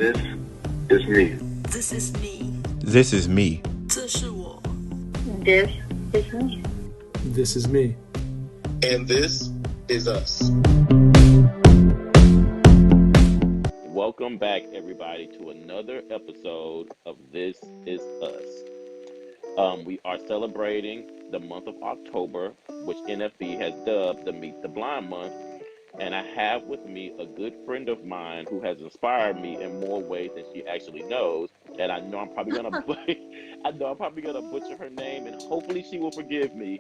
This is me. This is me. This is me. 这是我。This is me. This is me. And this is us. Welcome back, everybody, to another episode of This Is Us. We are celebrating the month of October, which NFB has dubbed the Meet the Blind Month. And I have with me a good friend of mine who has inspired me in more ways than she actually knows. And I know I'm probably gonna butcher her name, and hopefully she will forgive me.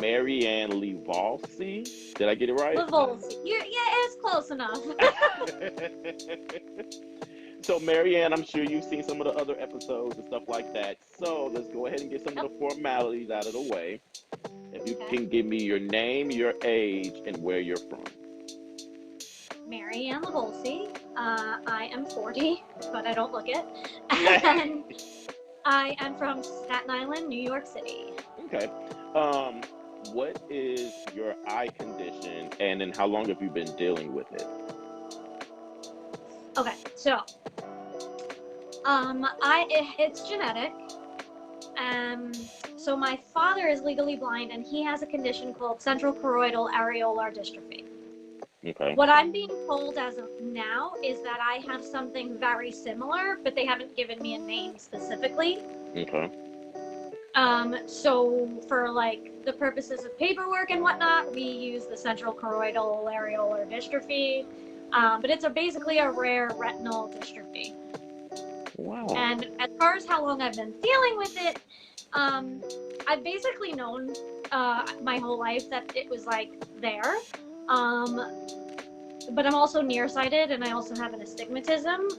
Marianne LiVolsi. Did I get it right? LiVolsi. Yeah, it's close enough. So, Marianne, I'm sure you've seen some of the other episodes and stuff like that. So let's go ahead and get some of the formalities out of the way. If you can give me your name, your age, and where you're from. Marianne LiVolsi. I am 40, but I don't look it. And I am from Staten Island, New York City. Okay. What is your eye condition, and then how long have you been dealing with it? Okay, so it's genetic. So my father is legally blind, and he has a condition called central choroidal areolar dystrophy. Okay. What I'm being told as of now is that I have something very similar, but they haven't given me a name specifically. Okay. So for like the purposes of paperwork and whatnot, we use the central choroidal areolar dystrophy. But it's basically a rare retinal dystrophy. Wow. And as far as how long I've been dealing with it, I've basically known my whole life that it was like there. But I'm also nearsighted, and I also have an astigmatism.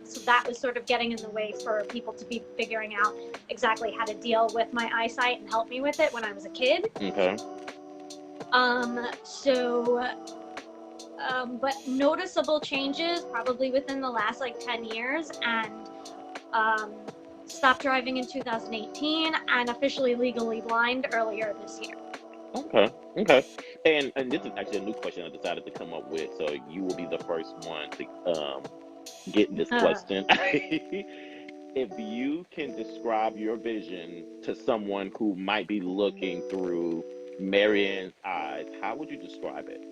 So that was sort of getting in the way for people to be figuring out exactly how to deal with my eyesight and help me with it when I was a kid. Okay. But noticeable changes probably within the last like 10 years, and stopped driving in 2018 and officially legally blind earlier this year. Okay. And this is actually a new question I decided to come up with, so you will be the first one to get this question. If you can describe your vision to someone who might be looking through Marianne's eyes, how would you describe it?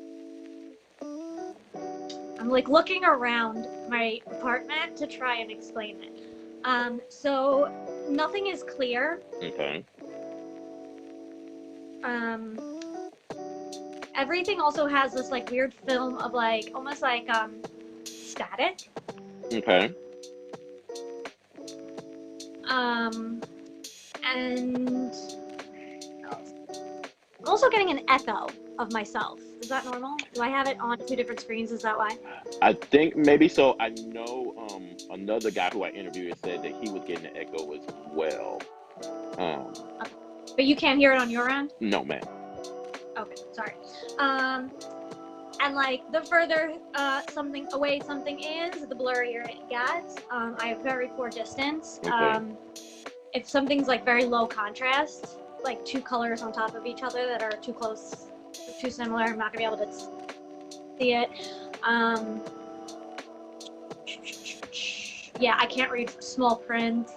I'm like looking around my apartment to try and explain it. So nothing is clear. Okay. Everything also has this like weird film of like almost like static. Okay. And I'm also getting an echo of myself. Is that normal? Do I have it on two different screens? Is that why? I think maybe so. I know another guy who I interviewed said that he was getting an echo as well. Okay. But you can't hear it on your end? No, ma'am. Okay, sorry. And like the further something is, the blurrier it gets. I have very poor distance. Okay. If something's like very low contrast, like two colors on top of each other that are too close, too similar, I'm not gonna be able to see it. Yeah, I can't read small print,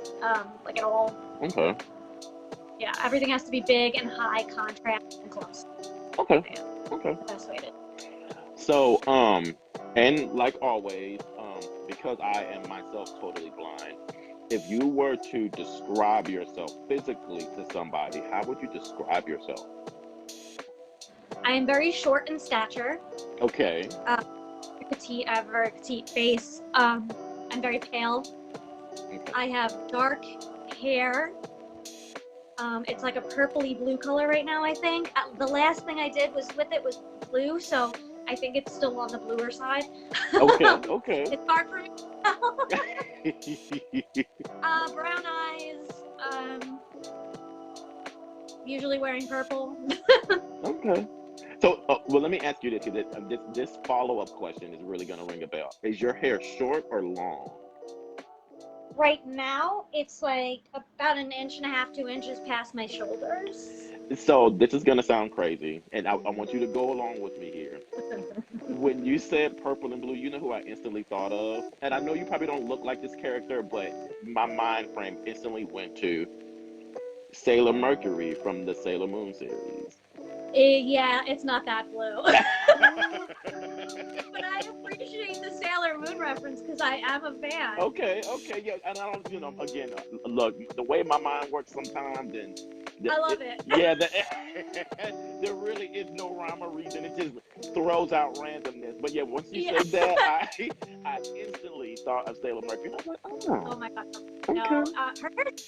like at all. Okay. Yeah, everything has to be big and high contrast and close. Okay. Yeah, Okay. best way to. So, and like always, because I am myself totally blind, if you were to describe yourself physically to somebody, how would you describe yourself? I am very short in stature. Okay. Petite, I have a very petite face. I'm very pale. Okay. I have dark hair. It's like a purpley blue color right now, I think. The last thing I did was blue, so I think it's still on the bluer side. Okay. It's hard for me to tell. Brown eyes. Usually wearing purple. Okay. So, well, let me ask you this, because this follow-up question is really going to ring a bell. Is your hair short or long? Right now, it's like about 1.5 to 2 inches past my shoulders. So this is gonna sound crazy, and I want you to go along with me here. When you said purple and blue, you know who I instantly thought of? And I know you probably don't look like this character, but my mind frame instantly went to Sailor Mercury from the Sailor Moon series. Yeah, it's not that blue. But I appreciate the Sailor Moon reference because I am a fan. Okay, yeah, and I don't, again, look, the way my mind works sometimes, and I love it. yeah, there really is no rhyme or reason. It just throws out randomness. But yeah, once you said that, I instantly thought of Sailor Mercury. I was like, Oh my god, no, her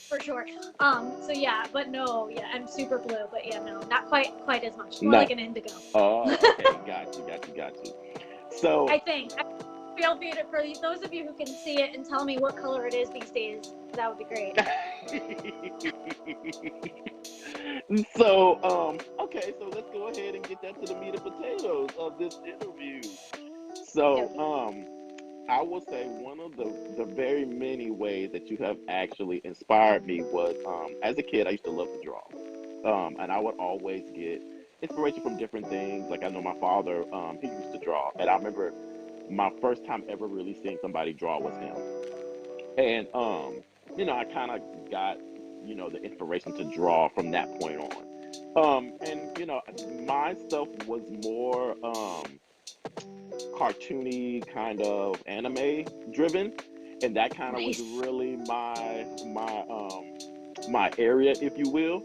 for sure. So yeah, but no, yeah, I'm super blue, but yeah, no, not quite as much. More like an indigo. Oh, okay, got you. So I think. Feel free to, for those of you who can see it and tell me what color it is these days, that would be great. So, okay, so let's go ahead and get that to the meat and potatoes of this interview. So, I will say one of the very many ways that you have actually inspired me was, as a kid, I used to love to draw. And I would always get inspiration from different things. Like I know my father, he used to draw, and I remember my first time ever really seeing somebody draw was him. And I kind of got, the inspiration to draw from that point on. And my stuff was more cartoony, kind of anime driven, and that kind of was really my area, if you will.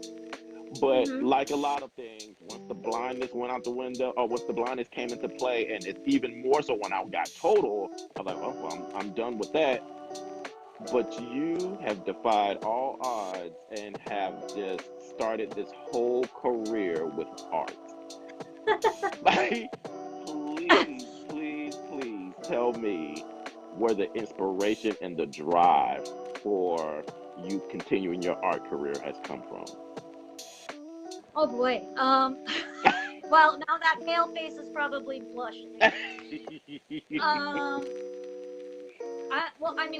But like a lot of things, once the blindness went out the window, or once the blindness came into play, and it's even more so when I got total, I was like, oh, well, I'm done with that. But you have defied all odds and have just started this whole career with art. Like, please tell me where the inspiration and the drive for you continuing your art career has come from. Oh boy. Well, now that pale face is probably blushing.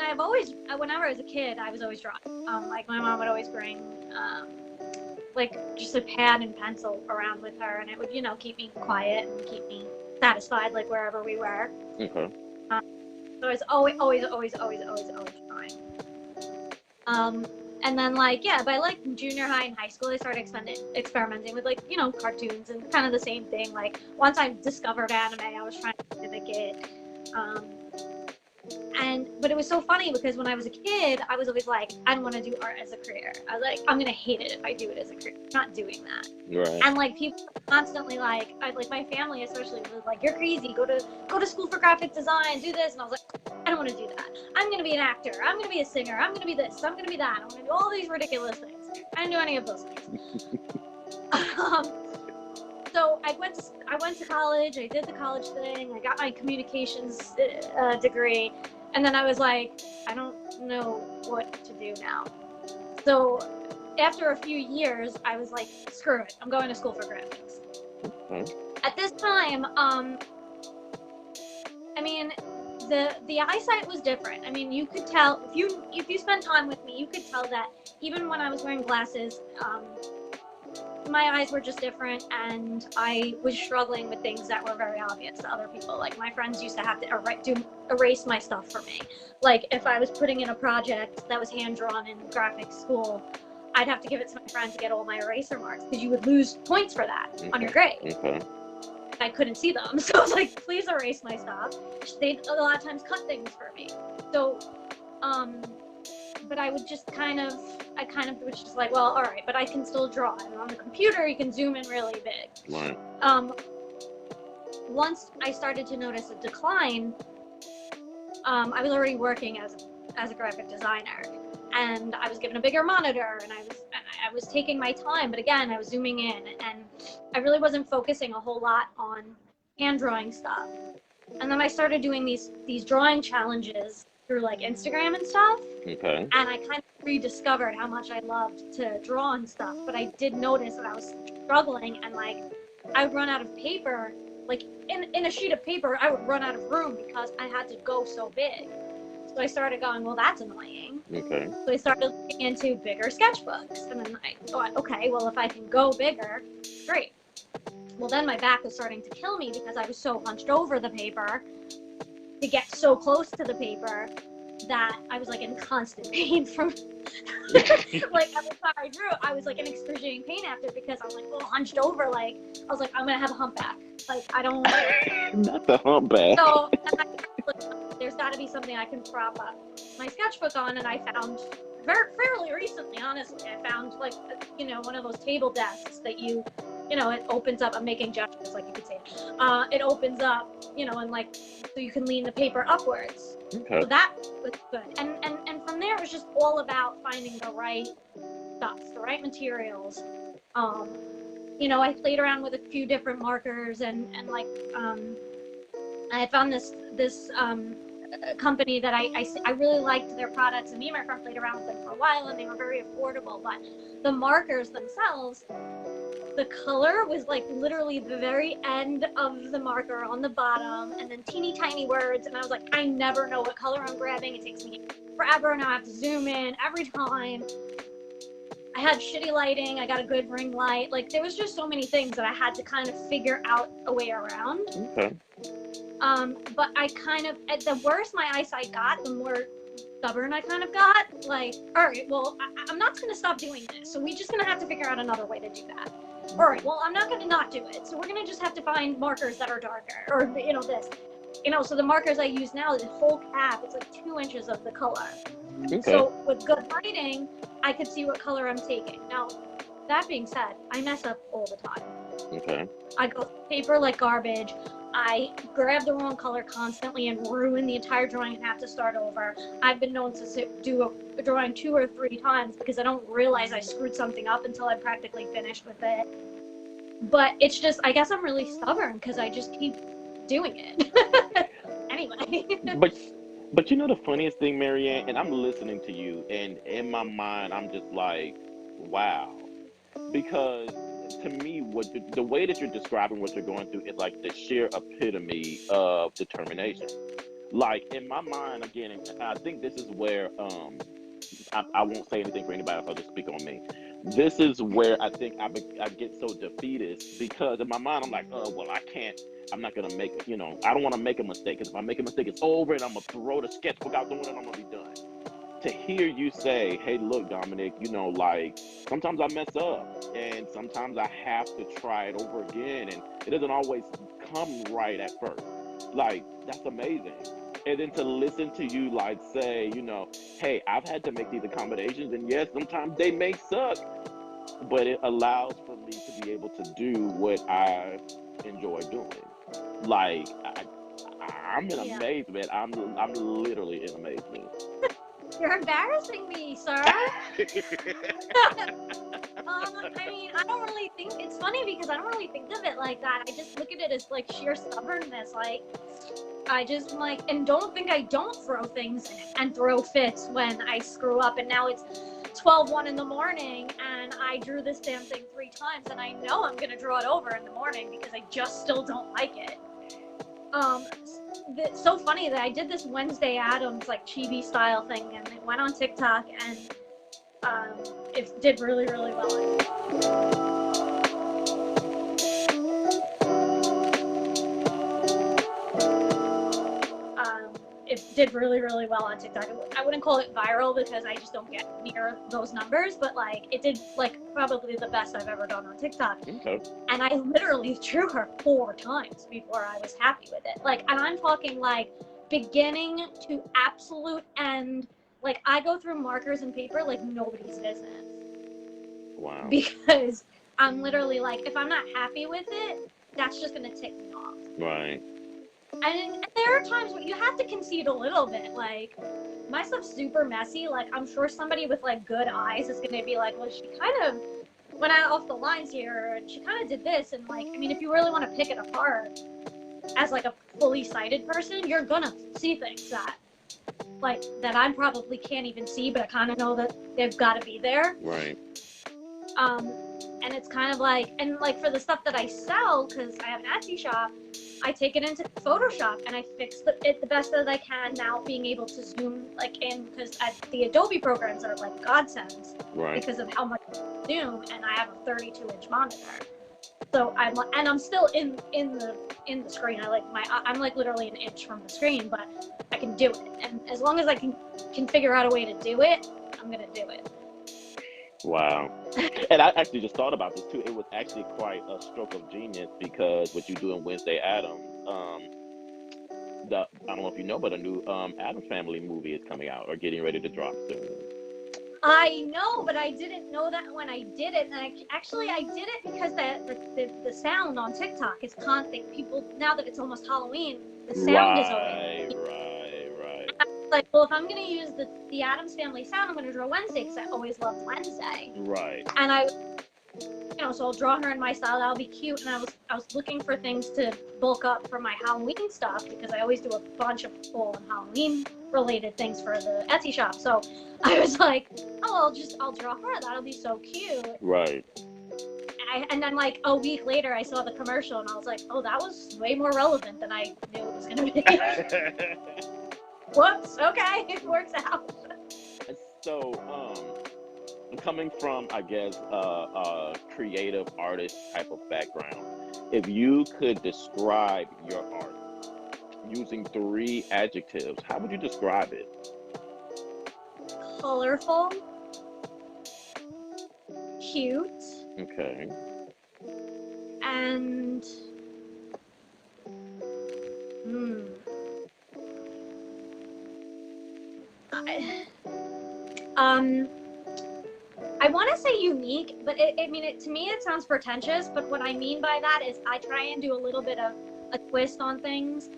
I've always, whenever I was a kid, I was always drawing. Like my mom would always bring, like just a pad and pencil around with her, and it would, keep me quiet and keep me satisfied, like wherever we were. Okay. So I was always drawing. And then by junior high and high school, I started experimenting with cartoons and kind of the same thing. Like once I discovered anime, I was trying to mimic it. But it was so funny because when I was a kid, I was always like, I don't want to do art as a career. I was like, I'm gonna hate it if I do it as a career. I'm not doing that. Right. And people constantly my family especially was like, you're crazy. Go to school for graphic design. Do this. And I was like, I don't want to do that. I'm gonna be an actor. I'm gonna be a singer. I'm gonna be this. I'm gonna be that. I'm gonna do all these ridiculous things. I didn't do any of those things. So I went to college. I did the college thing. I got my communications degree. And then I was like, I don't know what to do now. So after a few years, I was like, screw it. I'm going to school for graphics. At this time, the eyesight was different. You could tell if you spent time with me, you could tell that even when I was wearing glasses, my eyes were just different, and I was struggling with things that were very obvious to other people. Like my friends used to have to erase my stuff for me. Like if I was putting in a project that was hand drawn in graphics school, I'd have to give it to my friend to get all my eraser marks because you would lose points for that on your grade. Okay. I couldn't see them, so I was like, please erase my stuff. They a lot of times cut things for me. So, but I would just I was just like, well, all right, but I can still draw. And on the computer, you can zoom in really big. Right. Once I started to notice a decline, I was already working as a graphic designer, and I was given a bigger monitor, and I was taking my time, but again, I was zooming in, and I really wasn't focusing a whole lot on hand drawing stuff. And then I started doing these drawing challenges through Instagram and stuff. Okay. And I kind of rediscovered how much I loved to draw and stuff, but I did notice that I was struggling, and I would run out of paper. In a sheet of paper, I would run out of room because I had to go so big. So I started going, well, that's annoying. Okay. So I started looking into bigger sketchbooks. And then I thought, okay, well, if I can go bigger, great. Well, then my back was starting to kill me because I was so hunched over the paper to get so close to the paper that I was like in constant pain from like every time I drew, I was like in excruciating pain after because I was like hunched over. Like I was like, I'm gonna have a humpback. Like I don't. Not the humpback. So there's got to be something I can prop up my sketchbook on, and I found fairly recently, honestly, I found like one of those table desks that it opens up. I'm making gestures, like you could say. It opens up, and like so you can lean the paper upwards. Okay. So that was good. And from there, it was just all about finding the right stuff, the right materials. I played around with a few different markers and like I had found this company that I really liked their products, and me and my friend played around with them for a while, and they were very affordable. But the markers themselves, the color was like literally the very end of the marker on the bottom, and then teeny tiny words. And I was like, I never know what color I'm grabbing. It takes me forever, and I have to zoom in every time. I had shitty lighting. I got a good ring light. Like there was just so many things that I had to kind of figure out a way around. Okay. But I kind of, at the worse my eyesight got, the more stubborn I kind of got. Like, all right, well, I'm not going to stop doing this. So we're just going to have to figure out another way to do that. All right, well, I'm not going to not do it. So we're going to just have to find markers that are darker, or, this. So the markers I use now, the whole cap, it's like 2 inches of the color. Okay. So with good lighting, I could see what color I'm taking. Now, that being said, I mess up all the time. Okay. I go through paper like garbage. I grab the wrong color constantly and ruin the entire drawing and have to start over. I've been known to do a drawing 2 or 3 times because I don't realize I screwed something up until I'm practically finished with it. But it's just, I guess I'm really stubborn because I just keep doing it. Anyway. But the funniest thing, Marianne, and I'm listening to you, and in my mind, I'm just like, wow. Because to me, the way that you're describing what you're going through is like the sheer epitome of determination. Like in my mind, again, and I think this is where I won't say anything for anybody else. I'll just speak on me. This is where I think I get so defeatist because in my mind I'm like, oh well, I'm not gonna make I don't want to make a mistake because if I make a mistake, it's over and I'm gonna throw the sketchbook out the window and I'm gonna be done. To hear you say, hey, look, Dominic, like sometimes I mess up and sometimes I have to try it over again and it doesn't always come right at first. Like, that's amazing. And then to listen to you like say, hey, I've had to make these accommodations and yes, sometimes they may suck, but it allows for me to be able to do what I enjoy doing. Like, I'm in amazement. I'm literally in amazement. You're embarrassing me, sir. I don't really think it's funny because I don't really think of it like that. I just look at it as like sheer stubbornness. Like I just and don't think I don't throw things and throw fits when I screw up. And now it's 12:01 in the morning and I drew this damn thing 3 times and I know I'm gonna draw it over in the morning because I just still don't like it. It's so funny that I did this Wednesday Addams like chibi style thing and it went on TikTok and it did really, really well. It did really, really well on TikTok. I wouldn't call it viral because I just don't get near those numbers, but like it did like probably the best I've ever done on TikTok. Okay. And I literally drew her 4 times before I was happy with it. Like, and I'm talking like beginning to absolute end. Like I go through markers and paper like nobody's business. Wow. Because I'm literally like, if I'm not happy with it, that's just gonna tick me off. Right. And there are times when you have to concede a little bit. Like, my stuff's super messy. Like, I'm sure somebody with, like, good eyes is going to be like, well, she kind of went out off the lines here, and she kind of did this. And, like, I mean, if you really want to pick it apart as, like, a fully sighted person, you're going to see things that I probably can't even see, but I kind of know that they've got to be there. Right. And it's kind of like, and, like, for the stuff that I sell, because I have an Etsy shop, I take it into Photoshop and I fix it the best that I can. Now being able to zoom like in, because the Adobe programs are like godsends because of how much I zoom, and I have a 32-inch monitor. So I'm still in the screen. I'm like literally an inch from the screen, but I can do it. And as long as I can figure out a way to do it, I'm gonna do it. Wow. And I actually just thought about this too. It was actually quite a stroke of genius, because what you do in Wednesday Addams, I don't know if you know, but a new Addams Family movie is coming out or getting ready to drop soon. I know, but I didn't know that when I did it. And I did it because the sound on TikTok is constant. People, now that it's almost Halloween, the sound is always Right. like, well, if I'm gonna use the Addams Family sound, I'm gonna draw Wednesday, because I always loved Wednesday. Right. And so I'll draw her in my style. That'll be cute. And I was looking for things to bulk up for my Halloween stuff, because I always do a bunch of full Halloween related things for the Etsy shop. So I was like, oh, I'll draw her. That'll be so cute. Right. And then like a week later, I saw the commercial and I was like, oh, that was way more relevant than I knew it was gonna be. Whoops. Okay, it works out. So, coming from, I guess, a creative artist type of background, if you could describe your art using 3 adjectives, how would you describe it? Colorful, cute, Okay. and I want to say unique, but to me it sounds pretentious. But what I mean by that is I try and do a little bit of a twist on things.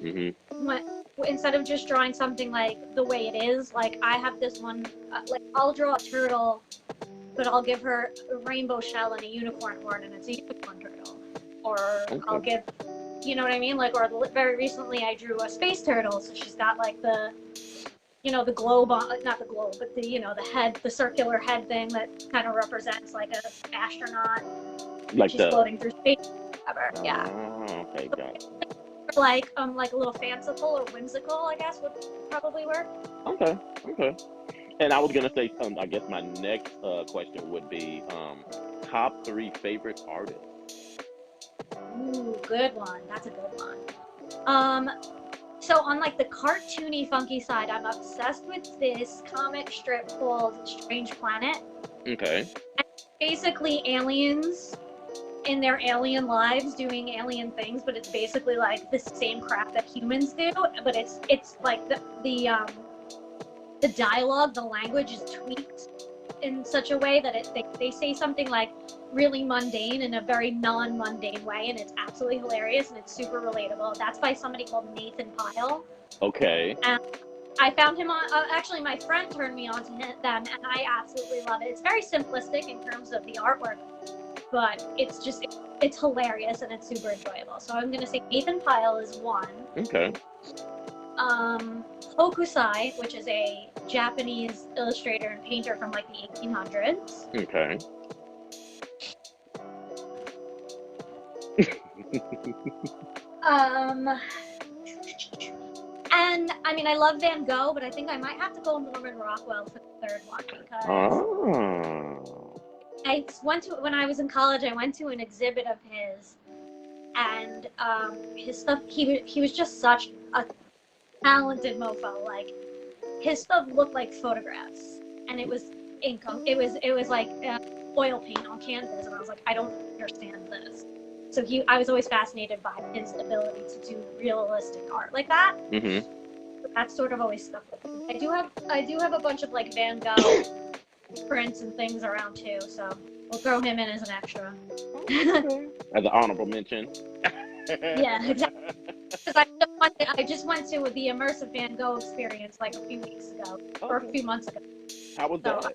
Instead of just drawing something like the way it is, like I have this one, like I'll draw a turtle, but I'll give her a rainbow shell and a unicorn horn, and it's a unicorn turtle. Or I'll give, you know what I mean? Like, or very recently I drew a space turtle, so she's got like the globe on, not the globe, but the head, the circular head thing that kind of represents like a astronaut. Like she's floating through space. Yeah. Oh, okay, got it. Like a little fanciful or whimsical, I guess would probably work. Okay. And I was gonna say, I guess my next question would be top 3 favorite artists. Ooh, good one. That's a good one. So on like the cartoony, funky side, I'm obsessed with this comic strip called Strange Planet. Okay. And basically aliens in their alien lives doing alien things, but it's basically like the same crap that humans do, but it's like the dialogue, the language is tweaked in such a way that they say something like really mundane in a very non-mundane way, and it's absolutely hilarious and it's super relatable. That's by somebody called Nathan Pyle. Okay. And I found him on, actually my friend turned me on to them, and I absolutely love it. It's very simplistic in terms of the artwork, but it's hilarious and it's super enjoyable. So I'm gonna say Nathan Pyle is one. Okay. Hokusai, which is a Japanese illustrator and painter from like the 1800s. Okay. And I mean, I love Van Gogh, but I think I might have to go Norman Rockwell for the third one, because when I was in college, I went to an exhibit of his, and his stuff, he was just such a talented mofo. Like, his stuff looked like photographs, and it was ink on, it was like oil paint on canvas, and I was like, I don't understand this. So I was always fascinated by his ability to do realistic art like that. Mm-hmm. So that's sort of always stuck with me. I do have a bunch of like Van Gogh prints and things around too, so we'll throw him in as an extra. As an honorable mention. Yeah, exactly. Because I just went to the immersive Van Gogh experience like a few weeks ago, or a few months ago. How was that?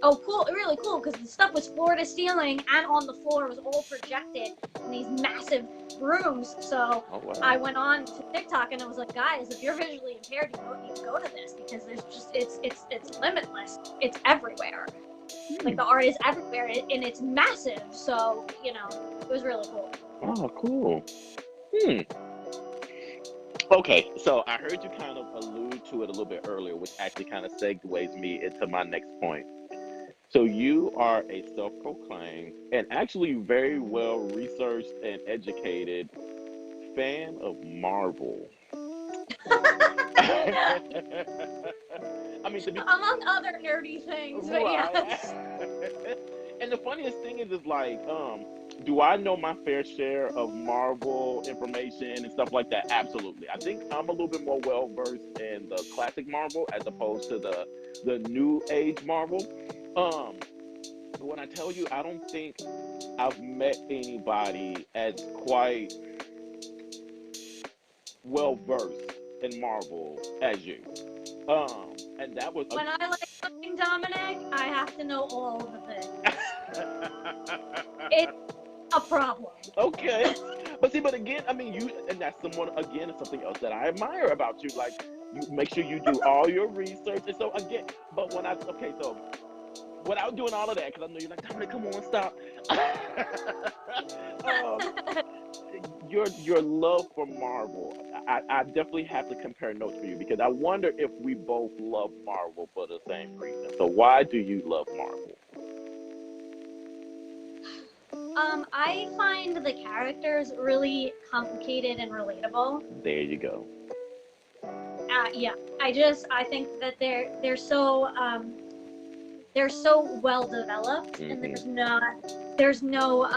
Oh, cool! Really cool, because the stuff was floor to ceiling, and on the floor was all projected in these massive rooms. So I went on to TikTok and I was like, guys, if you're visually impaired, you can go to this, because there's just it's limitless. It's everywhere. Like, the art is everywhere, and it's massive. So it was really cool. Oh, cool. Hmm. Okay, so I heard you kind of allude to it a little bit earlier, which actually kind of segues me into my next point. So you are a self-proclaimed and actually very well researched and educated fan of Marvel. I mean, to be Among other nerdy things, but right. yes. And the funniest thing is like, do I know my fair share of Marvel information and stuff like that? Absolutely. I think I'm a little bit more well versed in the classic Marvel as opposed to the new age Marvel. Um, but when I tell you, I don't think I've met anybody as quite well versed in Marvel as you. And that was When I like something, Dominic, I have to know all of the things. It's a problem. okay. But see, but again, I mean, and that's something else that I admire about you. Like, you make sure you do all your research. And so again, but so without doing all of that, because I know you're like, Dominic, come on, stop. um, your love for Marvel, I definitely have to compare notes for you because I wonder if we both love Marvel for the same reason. So why do you love Marvel? I find the characters really complicated and relatable. There you go. Yeah, I think that they're so well developed, and there's no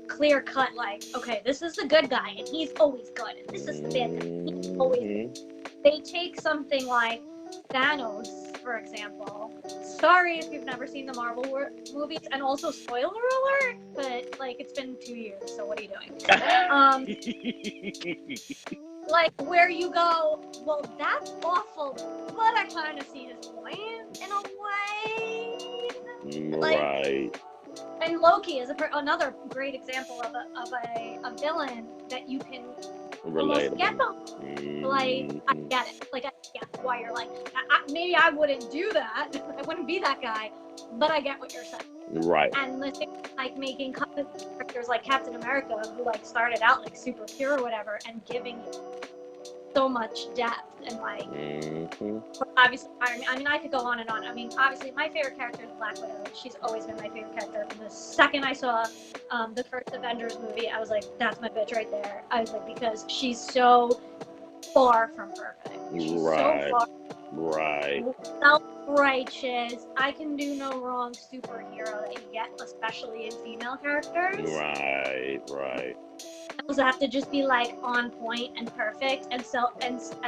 clear cut like, okay, this is the good guy and he's always good, and this is the bad guy and he's always good. They take something like Thanos, for example. Sorry if you've never seen the Marvel movies, and also spoiler alert, but like it's been 2 years, so what are you doing? Like where you go, well, that's awful, but I kind of see his point in a way. Like, Right. and Loki is another great example of a villain that you can almost get them. Like, I get it. Like, I get why you're like, maybe I wouldn't do that. I wouldn't be that guy, but I get what you're saying. Right. And the thing, like making characters like Captain America, who like started out like super pure or whatever, and giving so much depth and like obviously I mean I could go on and on. I mean, obviously my favorite character is Black Widow. She's always been my favorite character. From the second I saw the first Avengers movie, I was like, that's my bitch right there. I was like, because she's so far from perfect. She's so far self-righteous, I can do no wrong superhero that you get, especially in female characters. Right. Those have to just be like on point and perfect and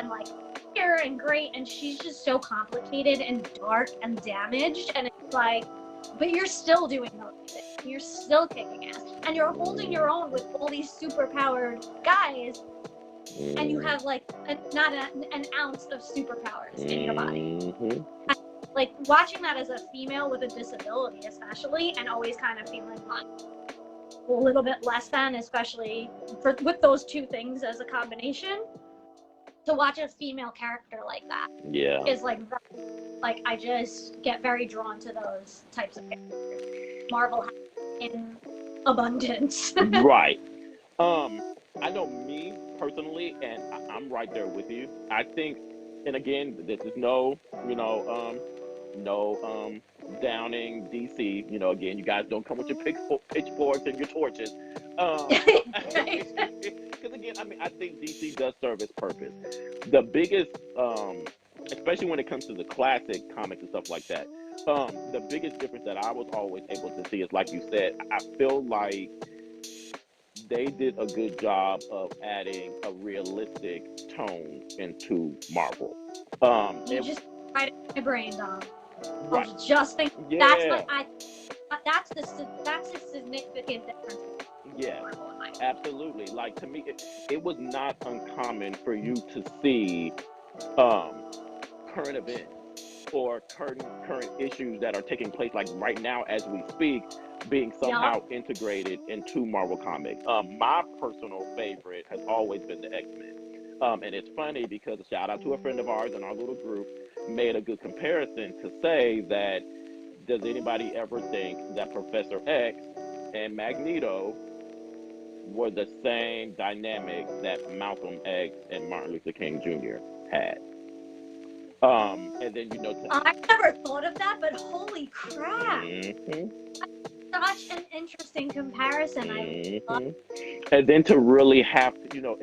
like pure and great, and she's just so complicated and dark and damaged, and it's like, but you're still doing those things. You're still kicking ass, and you're holding your own with all these super powered guys, and you have like not an ounce of superpowers in your body. Like watching that as a female with a disability, especially, and always kind of feeling like a little bit less than, especially with those two things as a combination. To watch a female character like that is like I just get very drawn to those types of characters. Marvel has in abundance. Right. I know me personally, and I'm right there with you. I think, and again, this is no downing DC. Again, you guys don't come with your pitchforks and your torches. Because again, I mean, I think DC does serve its purpose. The biggest, especially when it comes to the classic comics and stuff like that, the biggest difference that I was always able to see is, like you said, I feel like they did a good job of adding a realistic tone into Marvel. You just right in my brain, Dom. Right. I was just thinking that's the significant difference. Yeah, absolutely. Like, to me, it was not uncommon for you to see current events or current issues that are taking place, like right now as we speak, being somehow integrated into Marvel Comics. My personal favorite has always been the X-Men. And it's funny because, a shout out to a friend of ours in our little group, made a good comparison to say that, does anybody ever think that Professor X and Magneto were the same dynamic that Malcolm X and Martin Luther King Jr. had. And then I never thought of that, but holy crap! Mhm. Such an interesting comparison. I love. And then to really have to,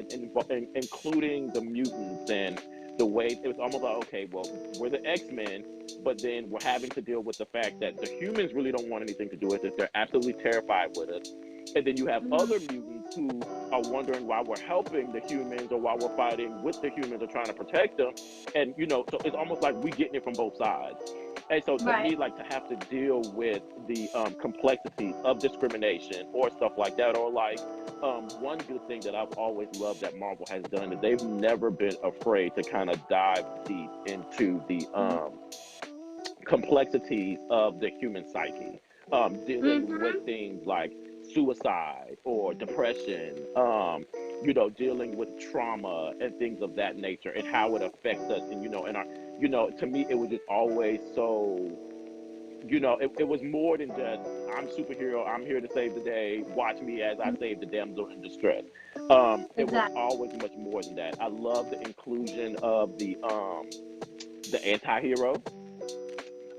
including the mutants and the way it was almost like, okay, well, we're the X-Men, but then we're having to deal with the fact that the humans really don't want anything to do with it. They're absolutely terrified with us. And then you have other mutants who are wondering why we're helping the humans or why we're fighting with the humans or trying to protect them. And, so it's almost like we getting it from both sides. And so to me, like, to have to deal with the complexities of discrimination or stuff like that, or like one good thing that I've always loved that Marvel has done is they've never been afraid to kind of dive deep into the complexities of the human psyche, dealing with things like suicide or depression, dealing with trauma and things of that nature and how it affects us. And, and our, to me, it was just always so, it was more than just, I'm superhero, I'm here to save the day, watch me as I save the damsel in distress. It was always much more than that. I love the inclusion of the anti-hero.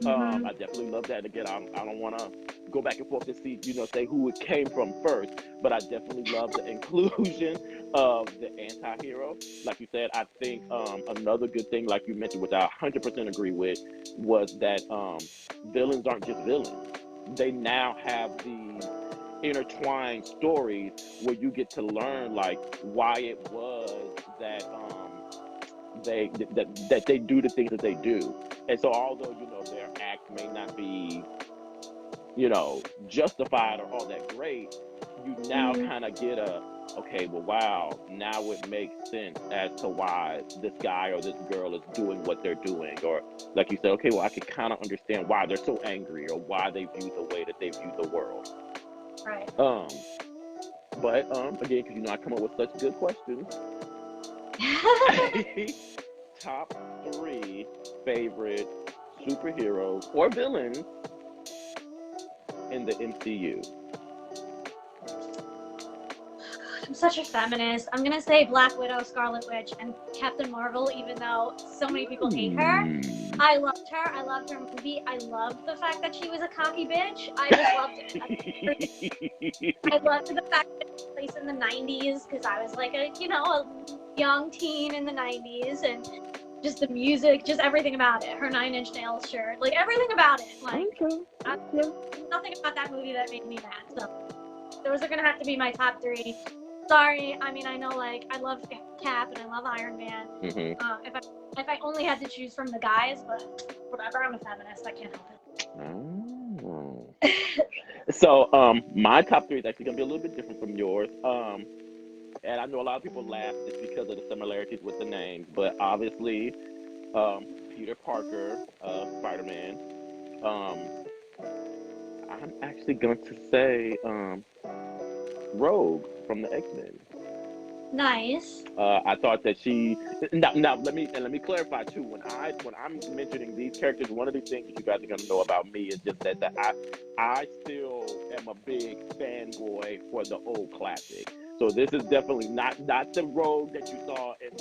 I definitely love that. Again, I don't want to go back and forth to see, say who it came from first, but I definitely love the inclusion of the anti-hero. Like you said, I think another good thing, like you mentioned, which I 100% agree with, was that villains aren't just villains. They now have these intertwined stories where you get to learn like why it was that they do the things that they do. And so although their act may not be justified or all that great, you now kind of get okay, well, wow, now it makes sense as to why this guy or this girl is doing what they're doing. Or like you said, okay, well, I can kind of understand why they're so angry or why they view the way that they view the world. Right. But again, because I come up with such good questions. Top 3 favorite superheroes or villains in the MCU. I'm such a feminist. I'm gonna say Black Widow, Scarlet Witch, and Captain Marvel, even though so many people hate her. I loved her. I loved her movie. I loved the fact that she was a cocky bitch. I just loved it. I loved the fact that it took place in the 90s because I was like a young teen in the 90s, and just the music, just everything about it. Her 9 Inch Nails shirt, like everything about it. Like nothing about that movie that made me mad. So those are gonna have to be my top 3. Sorry, I mean, I know, like, I love Cap and I love Iron Man. If I only had to choose from the guys, but whatever, I'm a feminist, I can't help it. So, my top 3 is actually gonna be a little bit different from yours. And I know a lot of people laugh just because of the similarities with the names, but obviously, Peter Parker, Spider-Man. I'm actually going to say Rogue from the X-Men. Nice. I thought that she. Now let me clarify too. When I'm mentioning these characters, one of the things that you guys are gonna know about me is just that I still am a big fanboy for the old classic. So this is definitely not the Rogue that you saw in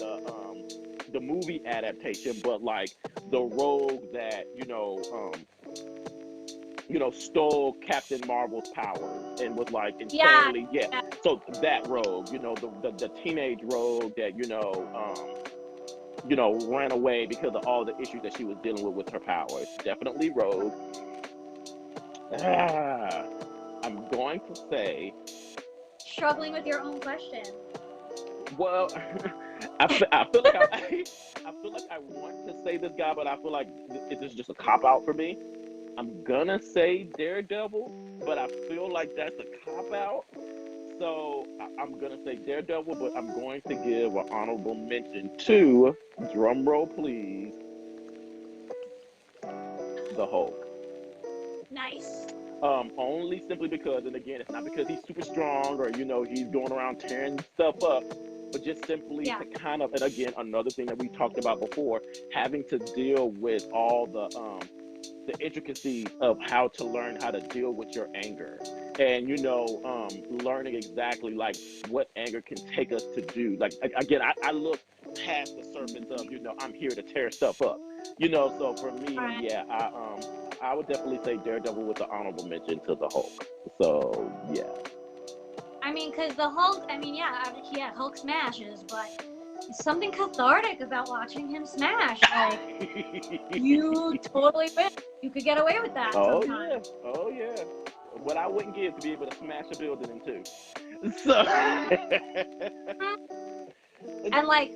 the movie adaptation, but like the Rogue that stole Captain Marvel's powers and was like insanely, yeah. So that Rogue, the teenage Rogue that ran away because of all the issues that she was dealing with her powers. Definitely Rogue. I'm going to say. Struggling with your own question. Well, I feel like I want to say this guy, but I feel like this is just a cop out for me. I'm gonna say Daredevil, but I feel like that's a cop out. So I'm gonna say Daredevil, but I'm going to give an honorable mention to, drumroll please, the Hulk. Nice. Only simply because, and again, it's not because he's super strong or he's going around tearing stuff up, but just simply to kind of, and again, another thing that we talked about before, having to deal with all the the intricacies of how to learn how to deal with your anger, and learning exactly like what anger can take us to do. Like again, I look past the surface of I'm here to tear stuff up. So for me, Right. yeah, I would definitely say Daredevil with the honorable mention to the Hulk. So yeah. I mean, because the Hulk, yeah, Hulk smashes, but there's something cathartic about watching him smash. Like, you totally win. You could get away with that sometimes. Oh yeah. What I wouldn't give to be able to smash a building in two. So. And like,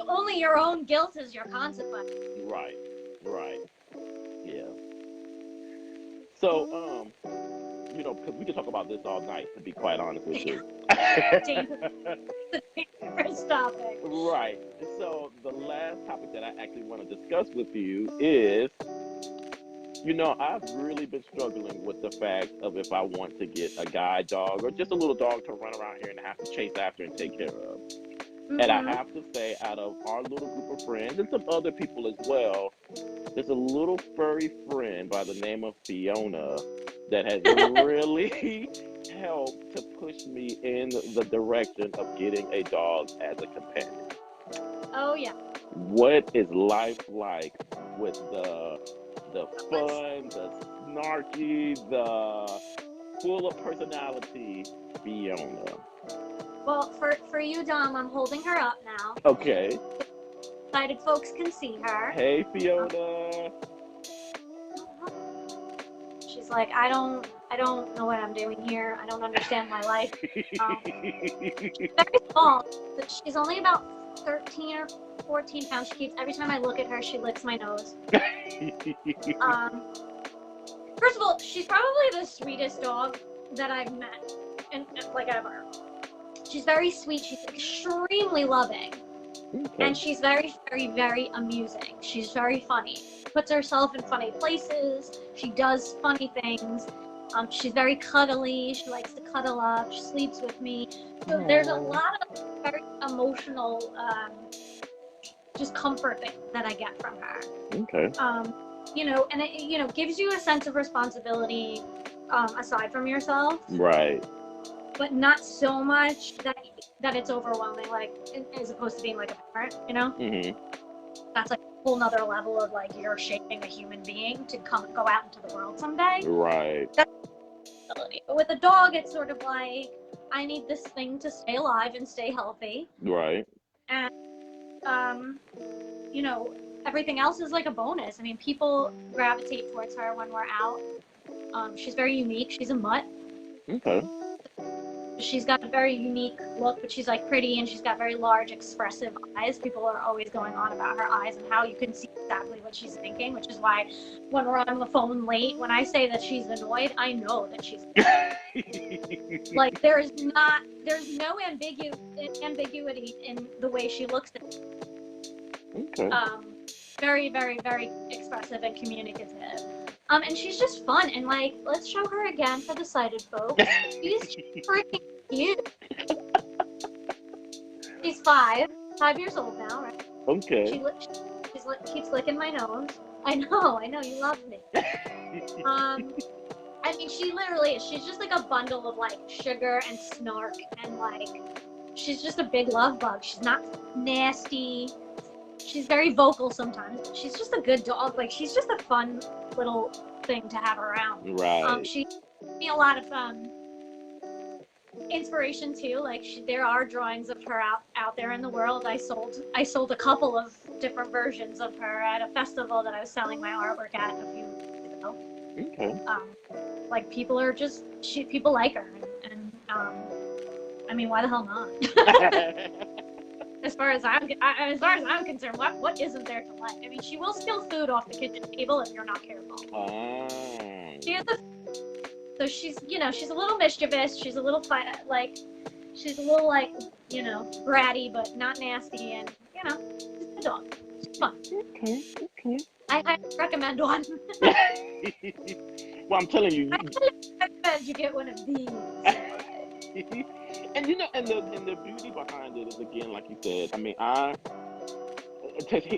only your own guilt is your consequence. Right. Yeah. So, because we could talk about this all night, to be quite honest with you. Dangerous topic. Right. So the last topic that I actually want to discuss with you is, I've really been struggling with the fact of if I want to get a guide dog or just a little dog to run around here and have to chase after and take care of. Mm-hmm. And I have to say, out of our little group of friends and some other people as well, there's a little furry friend by the name of Fiona that has really helped to push me in the direction of getting a dog as a companion. Oh yeah. What is life like with the fun, the snarky, the full of personality Fiona? Well, for you, Dom, I'm holding her up now. Okay. Sighted folks can see her. Hey, Fiona. She's like, I don't know what I'm doing here. I don't understand my life. She's very small. She's only about 13 or 14 pounds. Every time I look at her, she licks my nose. First of all, she's probably the sweetest dog that I've met, and like ever. She's very sweet. She's extremely loving. Okay. And she's very, very, very amusing. She's very funny. Puts herself in funny places. She does funny things. She's very cuddly. She likes to cuddle up. She sleeps with me. So there's a lot of very emotional, just comfort that I get from her. Okay. And it, gives you a sense of responsibility aside from yourself. Right. But not so much that it's overwhelming, like as opposed to being like a parent, Mm-hmm. That's like a whole nother level of like you're shaping a human being to go out into the world someday. Right. That's ability. But with a dog, it's sort of like I need this thing to stay alive and stay healthy. Right. And everything else is like a bonus. I mean, people gravitate towards her when we're out. She's very unique. She's a mutt. Okay. She's got a very unique look, but she's like pretty and she's got very large, expressive eyes. People are always going on about her eyes and how you can see exactly what she's thinking, which is why when we're on the phone late, when I say that she's annoyed, I know that she's annoyed. Like there's no ambiguity in the way she looks at me. Okay. Very, very, very expressive and communicative. And she's just fun, and like, let's show her again for the sighted folks. She's freaking cute. She's 5 years old now, right? Okay. She keeps licking my nose. I know, you love me. I mean, she literally is. She's just like a bundle of like sugar and snark, and like, she's just a big love bug. She's not nasty. She's very vocal sometimes, but she's just a good dog. Like, she's just a fun little thing to have around. Right. She gives me a lot of inspiration too. Like, there are drawings of her out there in the world. I sold a couple of different versions of her at a festival that I was selling my artwork at a few weeks ago. Okay. Like, people like her, and I mean, why the hell not? As far as I'm concerned, what isn't there to like? I mean, she will steal food off the kitchen table if you're not careful. So she's a little mischievous. She's a little bratty, but not nasty, and she's a dog. She's fun. Okay. I highly recommend one. Well, I'm telling you. I highly recommend you get one of these. And and the beauty behind it is, again, like you said, I mean,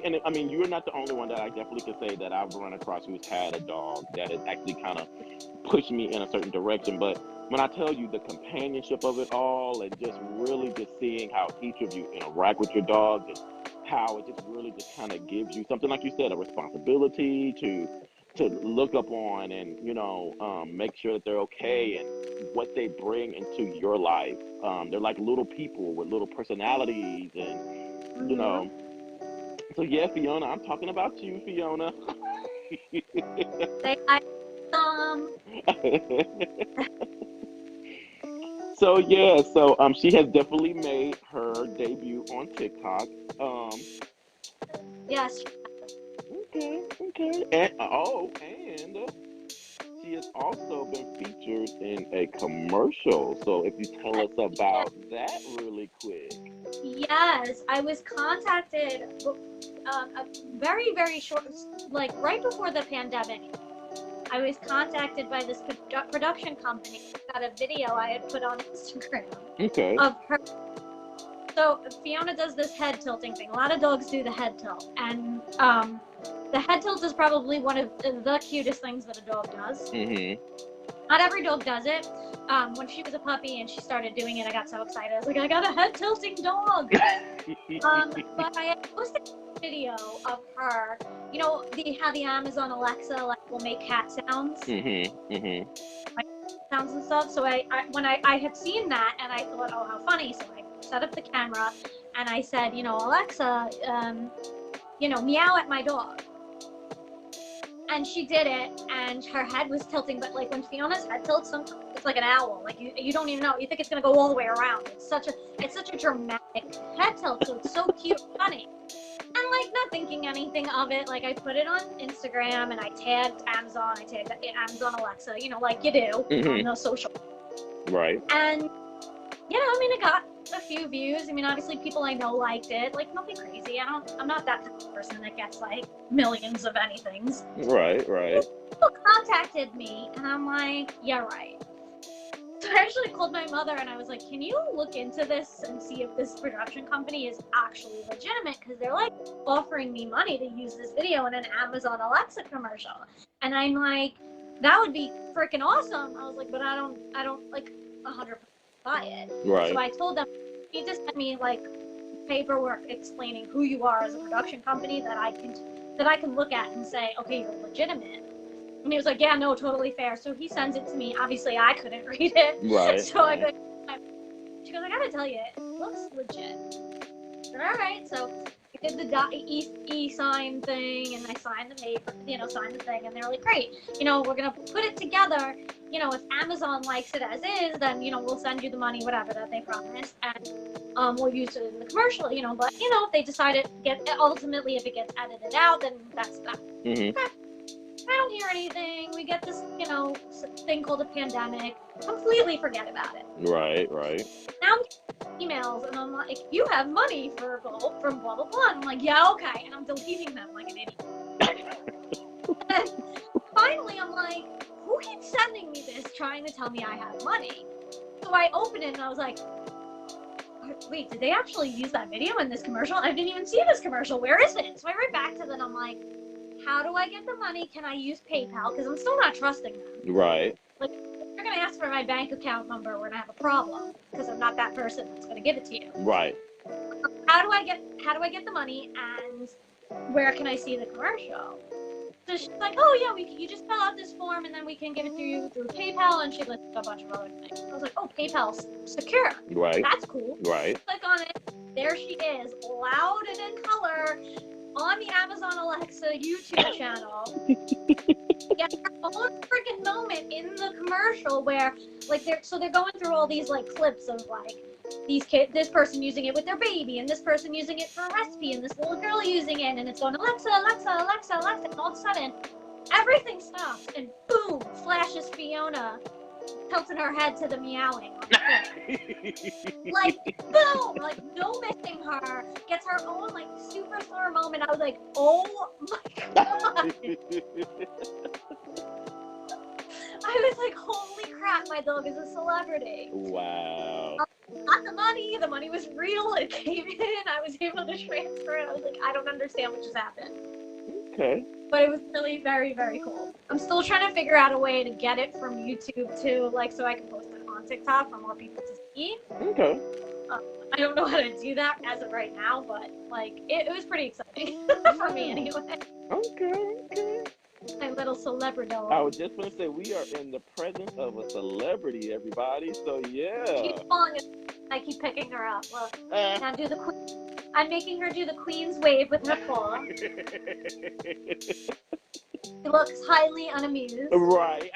And I mean, you're not the only one that I definitely could say that I've run across who's had a dog that has actually kind of pushed me in a certain direction. But when I tell you the companionship of it all, and just really just seeing how each of you interact with your dog, and how it just really just kind of gives you something, like you said, a responsibility to look up on, and make sure that they're okay, and what they bring into your life. They're like little people with little personalities, and so yeah, Fiona, I'm talking about you, Fiona. Say hi, um. So yeah, so she has definitely made her debut on TikTok. Yes. Okay. And she has also been featured in a commercial. So if you tell us about that really quick. Yes, I was contacted a very, very short, like right before the pandemic. I was contacted by this production company about a video I had put on Instagram of her. So Fiona does this head tilting thing. A lot of dogs do the head tilt, and the head tilt is probably one of the cutest things that a dog does. Not every dog does it. When she was a puppy and she started doing it, I got so excited. I was like, I got a head tilting dog. But I had posted a video of her. You know how the Amazon Alexa will make cat sounds, like sounds and stuff. So when I had seen that, and I thought, oh, how funny. So I set up the camera and I said, Alexa, meow at my dog. And she did it, and her head was tilting. But like when Fiona's head tilts, sometimes it's like an owl. Like you don't even know. You think it's gonna go all the way around. It's such a dramatic head tilt. So it's so cute, and funny. And like not thinking anything of it, like I put it on Instagram and I tagged Amazon. I tagged Amazon Alexa. Like you do on the social. Right. And it got a few views. Obviously people I know liked it. Like nothing crazy. I'm not that type of person that gets like millions of anythings. Right. People contacted me and I'm like, yeah, right. So I actually called my mother and I was like, can you look into this and see if this production company is actually legitimate? Because they're like offering me money to use this video in an Amazon Alexa commercial. And I'm like, that would be freaking awesome. I was like, but I don't like 100% buy it. Right. So I told them, you just send me like paperwork explaining who you are as a production company that I can look at and say, okay, you're legitimate. And he was like, yeah, no, totally fair. So he sends it to me. Obviously, I couldn't read it. Right. So I go, she goes, I gotta tell you, it looks legit. I said, all right. So I did the e-sign thing, and I signed the paper, signed the thing, and they're like, great. We're gonna put it together. If Amazon likes it as is, then, we'll send you the money, whatever that they promised, and we'll use it in the commercial, but, if they decide ultimately if it gets edited out, then that's that. Okay. I don't hear anything. We get this, thing called a pandemic. Completely forget about it. Right. Now I'm getting emails, and I'm like, you have money from blah, blah, blah. And I'm like, yeah, okay. And I'm deleting them like an idiot. And finally, I'm like, who keeps sending me this trying to tell me I have money? So I opened it, and I was like, wait, did they actually use that video in this commercial? I didn't even see this commercial. Where is it? So I write back to them, I'm like, how do I get the money? Can I use PayPal? Because I'm still not trusting them. Right. Like, if they're going to ask for my bank account number, we're going to have a problem, because I'm not that person that's going to give it to you. Right. How do I get the money, and where can I see the commercial? So she's like, oh yeah, you just fill out this form and then we can give it to you through PayPal, and she listed a bunch of other things. I was like, oh, PayPal's secure. Right. That's cool. Right. Click on it. There she is, loud and in color, on the Amazon Alexa YouTube channel. Yeah, her own freaking moment in the commercial where, like, they're going through all these like clips of like this person using it with their baby, and this person using it for a recipe, and this little girl using it, and it's going Alexa, Alexa, Alexa, Alexa, and all of a sudden everything stops and boom, flashes Fiona tilting her head to the meowing. Like boom, like no missing her, gets her own like superstar moment. I was like, oh my god. I was like, holy crap, my dog is a celebrity. Wow. Not the money. The money was real. It came in. I was able to transfer it. I was like, I don't understand what just happened. Okay. But it was really very, very cool. I'm still trying to figure out a way to get it from YouTube to, like, so I can post it on TikTok for more people to see. Okay. I don't know how to do that as of right now, but, like, it was pretty exciting for me anyway. Okay. My little celebrity. I was just going to say, we are in the presence of a celebrity, everybody. So, yeah. She's falling asleep. I keep picking her up. Look, now do the queen. I'm making her do the queen's wave with her paw. She looks highly unamused. Right.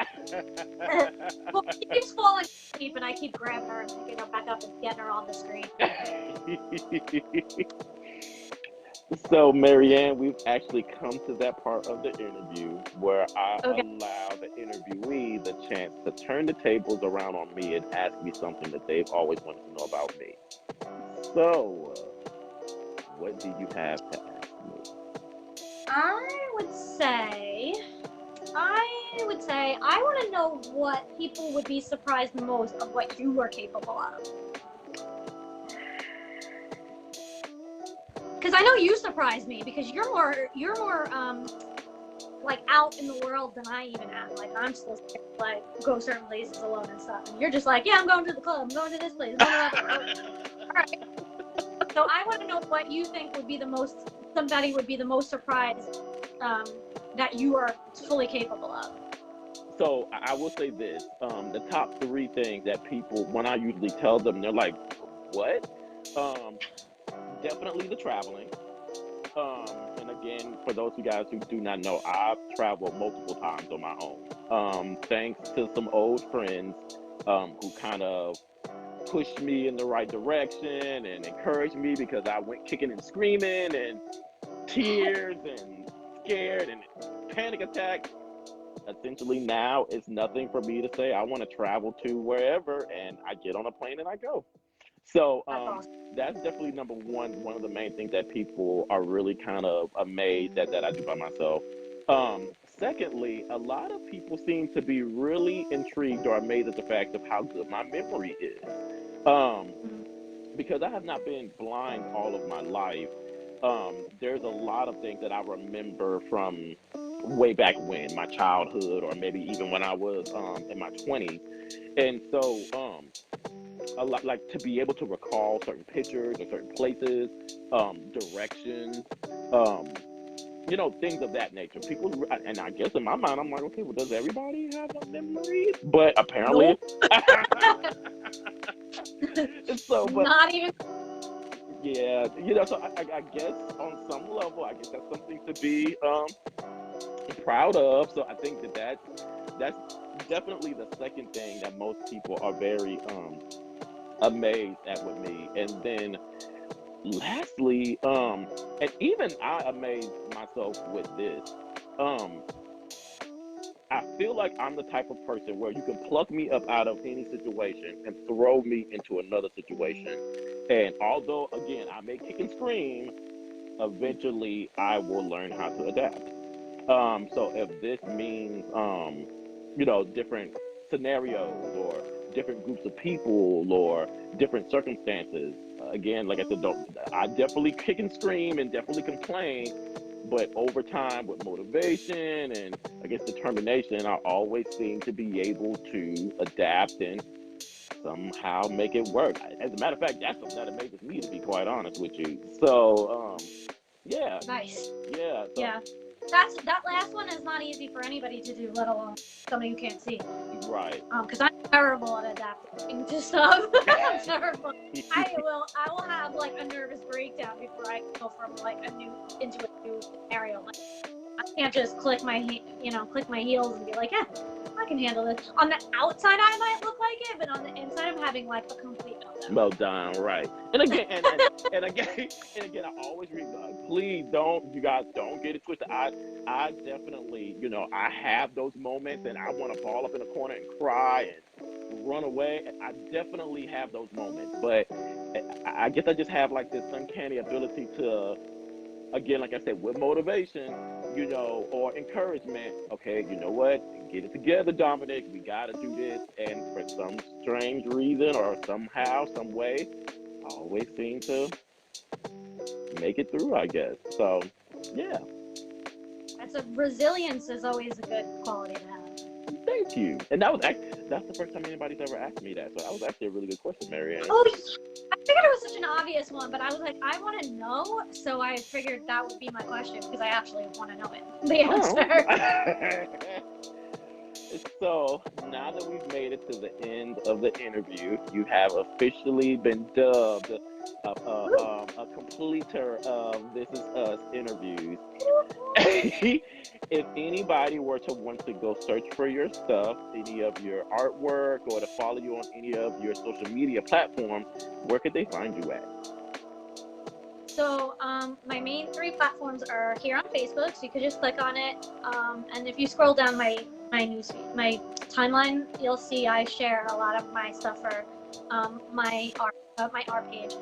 Well, she keeps falling asleep, and I keep grabbing her and picking her back up and getting her on the screen. So, Marianne, we've actually come to that part of the interview where I Okay. allow the interviewee the chance to turn the tables around on me and ask me something that they've always wanted to know about me. So, what do you have to ask me? I would say I want to know what people would be surprised most of what you were capable of. Because I know you surprised me because you're more like out in the world than I even am. Like I'm supposed to like go certain places alone and stuff, and you're just like, yeah, I'm going to the club, I'm going to this place, I'm going to that place. All right. So I want to know what you think would be somebody would be the most surprised that you are fully capable of. So I will say this: the top 3 things that people, when I usually tell them, they're like, "What?" Definitely the traveling. And again, for those of you guys who do not know, I've traveled multiple times on my own. Thanks to some old friends who kind of pushed me in the right direction and encouraged me because I went kicking and screaming and tears and scared and panic attacks. Essentially now it's nothing for me to say. I want to travel to wherever and I get on a plane and I go. So that's definitely number one of the main things that people are really kind of amazed that I do by myself. Secondly, a lot of people seem to be really intrigued or amazed at the fact of how good my memory is. Because I have not been blind all of my life. There's a lot of things that I remember from way back when, my childhood, or maybe even when I was in my 20s. And so a lot, like to be able to recall certain pictures or certain places, directions, things of that nature. People, and I guess in my mind, I'm like, okay, well, does everybody have a memory? But apparently, so, but not even. Yeah, so I guess on some level, I guess that's something to be proud of. So I think that's definitely the second thing that most people are very amazed at with me. And then lastly, and even I amaze myself with this. I feel like I'm the type of person where you can pluck me up out of any situation and throw me into another situation. And although, again, I may kick and scream, eventually I will learn how to adapt. So if this means, different scenarios or different groups of people or different circumstances, again, like I said, I definitely kick and scream and definitely complain. But over time, with motivation and I guess determination, I always seem to be able to adapt and somehow make it work. As a matter of fact, that's something that amazes me, to be quite honest with you. So, yeah. Nice. Yeah. So, yeah. That last one is not easy for anybody to do, let alone somebody who can't see. Right. Because I'm terrible at adapting to stuff. I'm terrible. I will have like a nervous breakdown before I go from like into a new scenario. Like I can't just click my heels and be like, yeah, I can handle this. On the outside, I might look like it, but on the inside, I'm having like a complete meltdown. Well done, right? And again, and again, I always read. Please you guys don't get it twisted. I definitely, I have those moments, and I want to ball up in a corner and cry and run away. I definitely have those moments, but I guess I just have like this uncanny ability to again, like I said, with motivation, or encouragement. Okay, you know what? Get it together, Dominic. We got to do this. And for some strange reason or somehow, some way, I always seem to make it through, I guess. So, yeah. Resilience is always a good quality to have. Thank you. And that's the first time anybody's ever asked me that. So that was actually a really good question, Marianne. Oh, I figured it was such an obvious one, but I was like, I want to know, so I figured that would be my question because I actually want to know it. The answer. So now that we've made it to the end of the interview, you have officially been dubbed a completer of This Is Us interviews. If anybody were to want to go search for your stuff, any of your artwork, or to follow you on any of your social media platforms, where could they find you at? So my main 3 platforms are here on Facebook, so you could just click on it. And if you scroll down my newsfeed, my timeline, you'll see I share a lot of my stuff for my art page.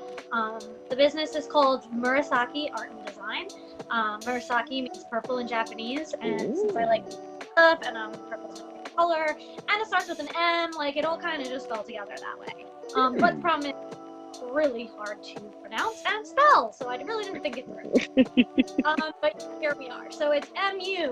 The business is called Murasaki Art and Design. Murasaki means purple in Japanese, and since I like stuff and purple's my favorite color, and it starts with an M, like it all kind of just fell together that way. But the problem is really hard to pronounce and spell, so I really didn't think it through. But here we are. So it's Murasaki,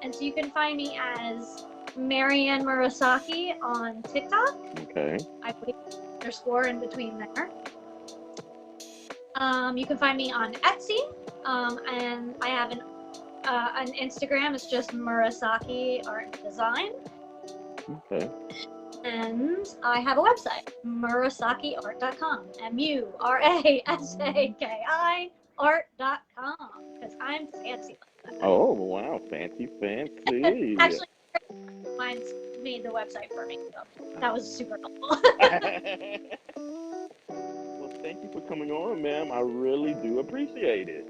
and so you can find me as Marianne Murasaki on TikTok. Okay. I put underscore in between there. You can find me on Etsy, and I have an Instagram. It's just Murasaki Art and Design. Okay. And I have a website, murasakiart.com. MURASAKI art.com, because I'm fancy. Oh, wow. Fancy. Actually, mine's made the website for me, so that was super helpful. Well, thank you for coming on, ma'am. I really do appreciate it.